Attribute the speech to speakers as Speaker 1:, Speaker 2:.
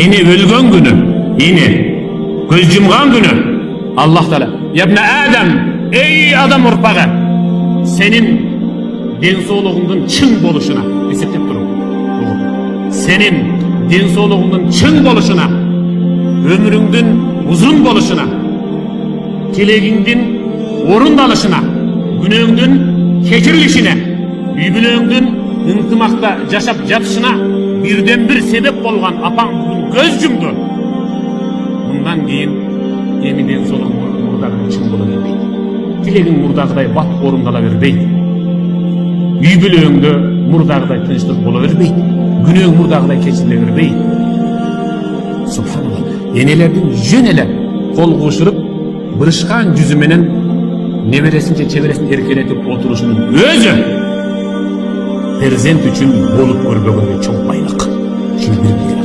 Speaker 1: eni ölgön günü, eni göz yumgan günü Allah Teala "Yabne Adem, ey adam urpağı, senin densoğluğunun çın boluşuna" eseptep durun. Senin densoğluğunun çın boluşuna, ömrüңdün uzun boluşuna, tilegiңdin orundalışına, günöňdün keçirilişine, üýbülöňdün ıntymakta jaşap jatışına birden bir sebep bolgan apaň bugün göz yumdu. Bundan keyin emi densoğluğun murdagyn çyn bola bermeydi. Tilegiň murdagyday bat orundala bermeydi. Üýbülöňde murdagyday tynçlyk bola bermeydi. Günöň murdagyday keçirile bermeydi. Subhanallah. Enelerden jönele kol koşurup bırışkan yüzü menen neberesince çeveresini erkeletip oturuşunun özü perzent üçün bolup görmegende çok bayrak. Şimdi bir